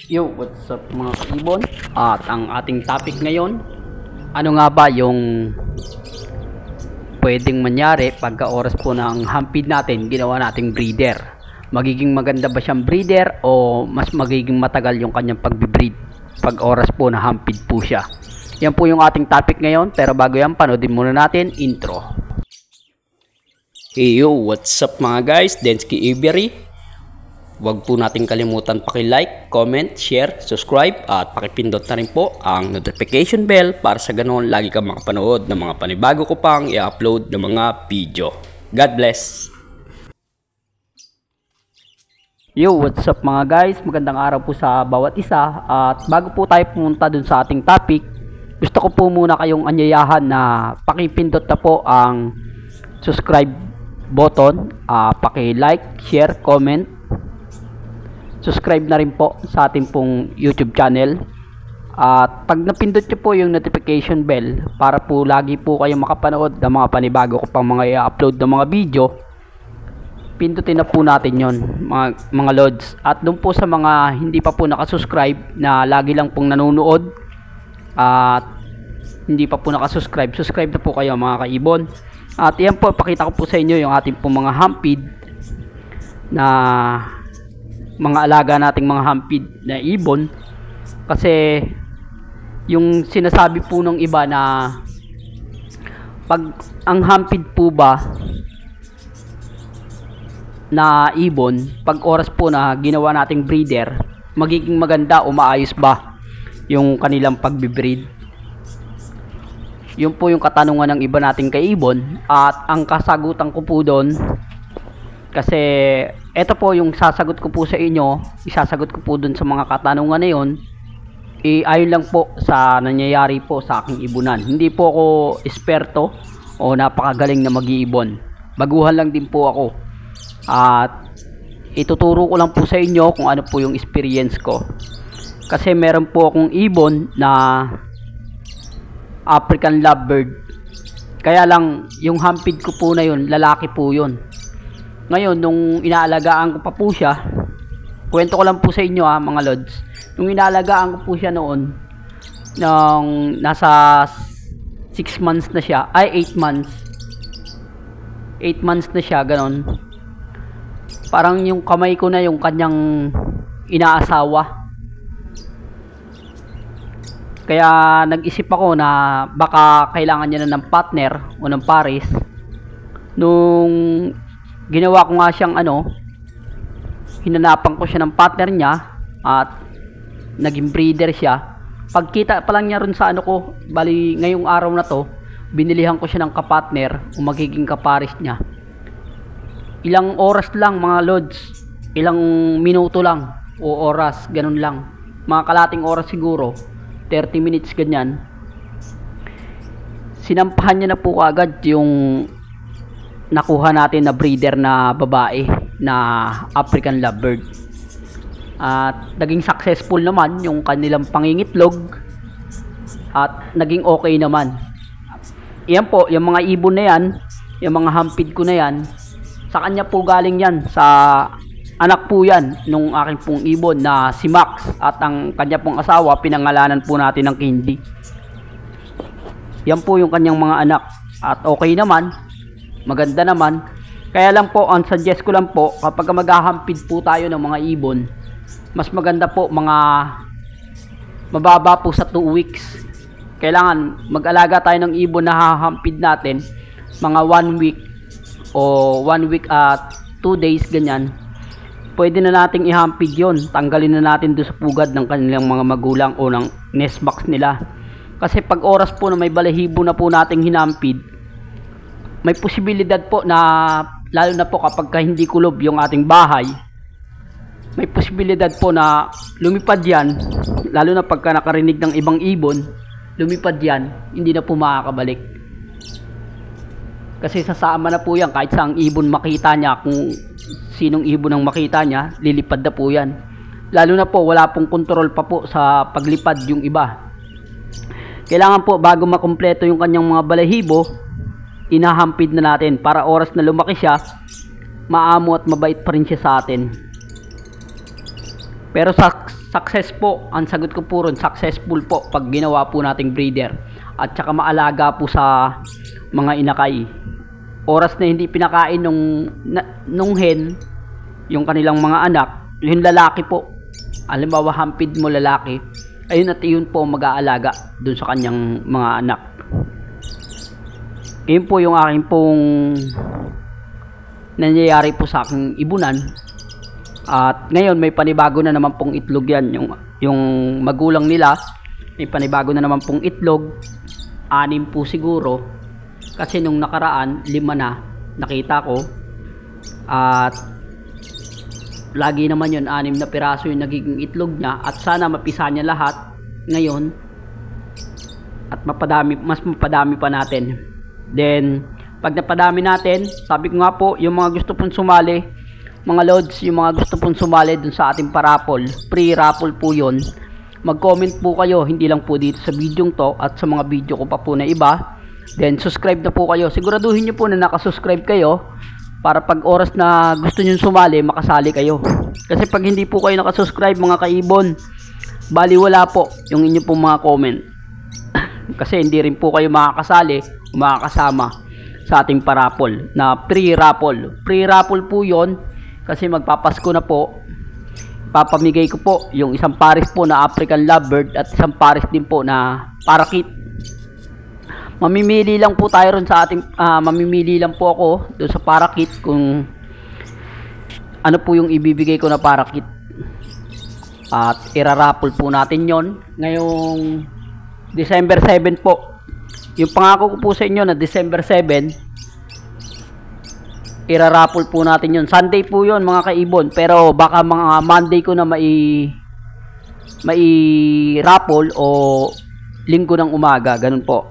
Yo, what's up mga kaibon? At ang ating topic ngayon, ano nga ba yung pwedeng mangyari pagka oras po ng hampid natin, ginawa nating breeder? Magiging maganda ba siyang breeder o mas magiging matagal yung kanyang pagbe-breed pag oras po na hampid po siya? Yan po yung ating topic ngayon, pero bago yan, panoodin muna natin intro. Hey yo, what's up mga guys? Densky Avery. Huwag po natin kalimutan paki-like, comment, share, subscribe at pakipindot na rin po ang notification bell para sa ganoon lagi kang makapanood ng mga panibago ko pang i-upload ng mga video. God bless! Yo, what's up mga guys? Magandang araw po sa bawat isa. At bago po tayo pumunta dun sa ating topic, gusto ko po muna kayong anyayahan na pakipindot na po ang subscribe button, paki-like, share, comment, subscribe na rin po sa ating pong YouTube channel. At pag napindot nyo po yung notification bell para po lagi po kayo makapanood ng mga panibago ko pang mga i-upload ng mga video, pindutin na po natin yon mga lods. At doon po sa mga hindi pa po nakasubscribe na lagi lang pong nanonood at hindi pa po nakasubscribe, subscribe na po kayo mga kaibon. At yan po, pakita ko po sa inyo yung ating pong mga hampid na mga alaga nating mga hampid na ibon. Kasi yung sinasabi po ng iba na pag ang hampid po ba na ibon, pag oras po na ginawa nating breeder, magiging maganda o maayos ba yung kanilang pagbe-breed? Yun po yung katanungan ng iba nating kaibon. At ang kasagutan ko po doon, kasi eto po yung sasagot ko po sa inyo, isasagot ko po dun sa mga katanungan na yun, ayon lang po sa nangyayari po sa aking ibunan. Hindi po ako esperto o napakagaling na mag-iibon, baguhan lang din po ako. At ituturo ko lang po sa inyo kung ano po yung experience ko. Kasi meron po akong ibon na African lovebird, kaya lang yung hampid ko po na yun, lalaki po yun. Ngayon, nung inaalagaan ko pa po siya, kwento ko lang po sa inyo mga lods. Nung inaalagaan ko po siya noon, nung nasa 6 months na siya, ay 8 months. 8 months na siya, ganon. Parang yung kamay ko na yung kanyang inaasawa. Kaya nag-isip ako na baka kailangan niya na ng partner o ng pares. Nung ginawa ko nga siyang hinanapan ko siya ng partner niya at naging breeder siya. Pagkita pa lang niya rin sa bali ngayong araw na to, binilihan ko siya ng kapartner o magiging kapares niya. Ilang oras lang mga lods, ilang minuto lang o oras, ganun lang. Mga kalating oras siguro, 30 minutes ganyan. Sinampahan niya na po agad yung nakuha natin na breeder na babae na African lovebird. At naging successful naman yung kanilang pangingitlog at naging okay naman. Yan po, yung mga ibon na yan, yung mga hampid ko na yan, sa kanya po galing yan, sa anak po yan nung aking pong ibon na si Max. At ang kanya pong asawa, pinangalanan po natin ng Candy. Yan po yung kanyang mga anak. At okay naman, maganda naman. Kaya lang po, ang suggest ko lang po, kapag maghahampid po tayo ng mga ibon, mas maganda po mga mababa po sa 2 weeks. Kailangan mag-alaga tayo ng ibon na hahampid natin mga 1 week o 1 week at 2 days ganyan. Pwede na nating ihampid yon. Tanggalin na natin doon sa pugad ng kanilang mga magulang o ng nest box nila. Kasi pag oras po na may balahibo na po nating hinampid, may posibilidad po na, lalo na po kapag hindi kulob yung ating bahay, may posibilidad po na lumipad yan, lalo na pagka nakarinig ng ibang ibon, lumipad yan, hindi na po makakabalik. Kasi sasama na po yan, kahit saang ibon makita niya, kung sinong ibon ang makita niya, lilipad na po yan. Lalo na po, wala pong kontrol pa po sa paglipad yung iba. Kailangan po, bago makumpleto yung kanyang mga balahibo, inahampid na natin para oras na lumaki siya, maamo at mabait pa rin siya sa atin. Pero success po. Ang sagot ko po ron, successful po pag ginawa po nating breeder. At saka maalaga po sa mga inakay. Oras na hindi pinakain nung hen, yung kanilang mga anak, yung lalaki po, halimbawa hampid mo lalaki, ayun at yun po mag-aalaga dun sa kanyang mga anak. Yun po yung aking pong nangyayari po sa aking ibunan. At ngayon may panibago na naman pong itlog yan. Yung magulang nila, may panibago na naman pong itlog. 6 po siguro. Kasi nung nakaraan, 5 na nakita ko. At lagi naman yun, 6 na piraso yung nagiging itlog niya. At sana mapisa niya lahat ngayon. At mas mapadami pa natin. Then, pag napadami natin, sabi ko nga po, yung mga gusto pong sumali, mga loads, yung mga gusto pong sumali dun sa ating parapol, pre-raffle po yun, mag-comment po kayo, hindi lang po dito sa video to at sa mga video ko pa po na iba. Then subscribe na po kayo, siguraduhin nyo po na nakasubscribe kayo para pag oras na gusto nyo sumali, makasali kayo. Kasi pag hindi po kayo nakasubscribe mga kaibon, baliwala po yung inyo pong mga comment. Kasi hindi rin po kayo makakasali, makakasama sa ating parapol na pre-raffle. Pre-raffle po yon kasi magpapasko na po. Papamigay ko po yung isang pares po na African Lovebird at isang pares din po na parakeet. Mamimili lang po tayo ron sa ating mamimili lang po ako doon sa parakeet kung ano po yung ibibigay ko na parakeet. At iraraffle po natin yon ngayong December 7 po. Yung pangako ko po sa inyo na December 7, iraraffle po natin yun. Sunday po yun mga kaibon, pero baka mga Monday ko na mai raffle o linggo ng umaga, ganun po.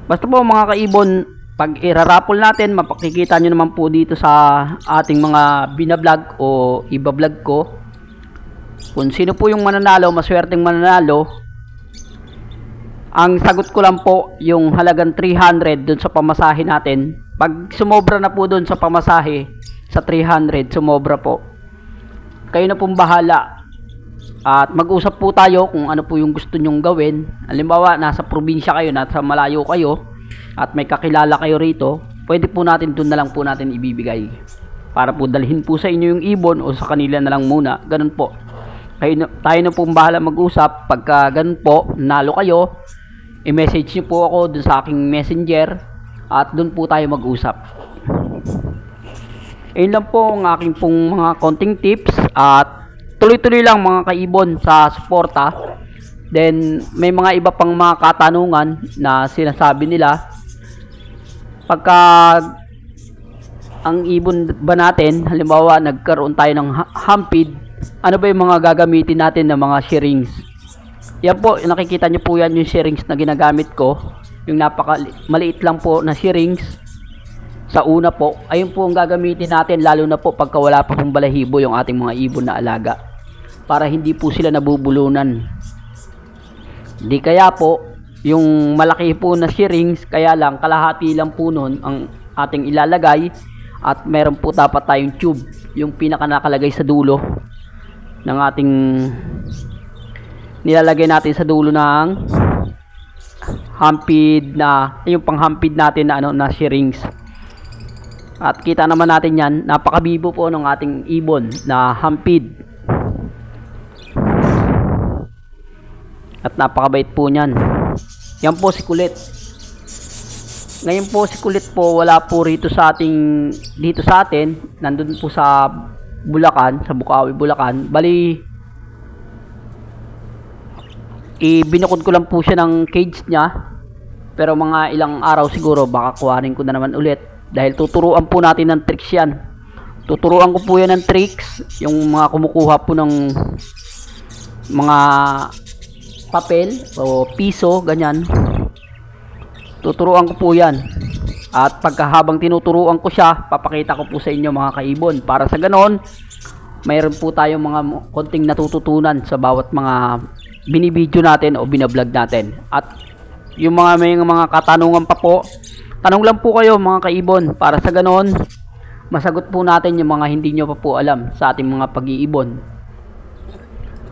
Basta po mga kaibon, pag iraraffle natin, mapakikita nyo naman po dito sa ating mga binablog o ibablog ko kung sino po yung mananalo, maswerteng mananalo. Ang sagot ko lang po yung halagang 300 dun sa pamasahe natin. Pag sumobra na po dun sa pamasahe sa 300, sumobra po, kayo na pong bahala. At mag-usap po tayo kung ano po yung gusto nyong gawin. Halimbawa, nasa probinsya kayo, nasa malayo kayo, at may kakilala kayo rito, pwede po natin dun na lang po natin ibibigay. Para po dalhin po sa inyo yung ibon o sa kanila na lang muna. Ganun po. Tayo na pong bahala mag-usap. Pagka ganun po, nalo kayo, i-message nyo po ako dun sa aking messenger at dun po tayo mag-usap. Ayun lang po ang aking pong mga konting tips at tuloy-tuloy lang mga kaibon sa suporta. Then may mga iba pang mga katanungan na sinasabi nila. Pagka ang ibon ba natin, halimbawa nagkaroon tayo ng hampid, ano ba yung mga gagamitin natin ng mga shearings? Yan po, nakikita nyo po yan yung shearings na ginagamit ko. Yung maliit lang po na shearings. Sa una po, ayun po ang gagamitin natin, lalo na po pagka wala pa pong balahibo yung ating mga ibon na alaga. Para hindi po sila nabubulunan. Di kaya po, yung malaki po na shearings, kaya lang, kalahati lang po nun ang ating ilalagay. At meron po dapat tayong tube, yung pinaka nakalagay sa dulo ng ating nilalagay natin sa dulo ng hampid na yung panghampid natin na na shearings. At kita naman natin yan, napakabibo po ng ating ibon na hampid. At napakabait po niyan. Yan po si Kulit. Ngayon po si Kulit po wala po rito sa dito sa atin, nandun po sa Bulacan, sa Bukawi, Bulacan. Bali, binukod ko lang po siya ng cage niya. Pero mga ilang araw siguro, baka kuhanin ko na naman ulit. Dahil tuturuan po natin ng tricks yan. Tuturuan ko po yan ng tricks. Yung mga kumukuha po ng mga papel o piso, ganyan. Tuturuan ko po yan. At pagkahabang tinuturuan ko siya, papakita ko po sa inyo mga kaibon. Para sa ganon, mayroon po tayong mga konting natututunan sa bawat mga binibideo natin o binablog natin. At yung may mga katanungan pa po, tanong lang po kayo mga kaibon. Para sa ganon, masagot po natin yung mga hindi nyo pa po alam sa ating mga pag-iibon.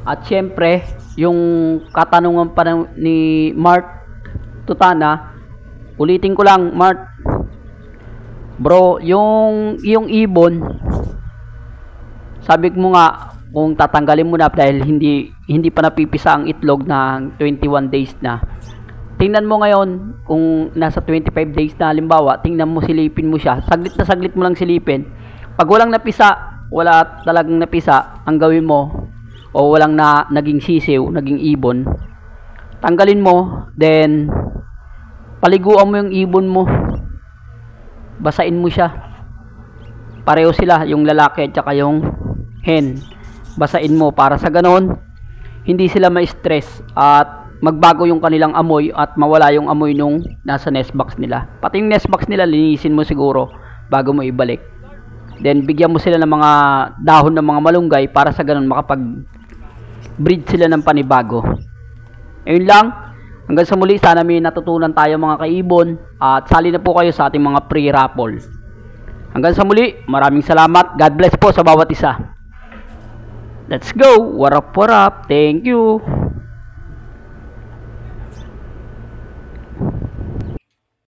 At syempre, yung katanungan pa ni Mark Tutana, ulitin ko lang, Mark. Bro, yung ibon, sabi mo nga kung tatanggalin mo na dahil hindi pa napipisa ang itlog ng 21 days na. Tingnan mo ngayon kung nasa 25 days na halimbawa, tingnan mo, silipin mo siya. Saglit na saglit mo lang silipin. Pag walang napisa, wala talagang napisa, ang gawin mo o walang naging sisiw, naging ibon, tanggalin mo, then paliguan mo yung ibon mo. Basain mo siya. Pareho sila, yung lalaki at saka yung hen. Basain mo para sa ganon hindi sila ma-stress at magbago yung kanilang amoy at mawala yung amoy nung nasa nest box nila. Pati yung nest box nila linisin mo siguro bago mo ibalik. Then bigyan mo sila ng mga dahon ng mga malunggay para sa ganon makapag-breed sila ng panibago. Ayun lang. Hanggang sa muli, sana may natutunan tayo mga kaibon at sali na po kayo sa ating mga pre-raffle. Hanggang sa muli, maraming salamat. God bless po sa bawat isa. Let's go! What up, what up? Thank you!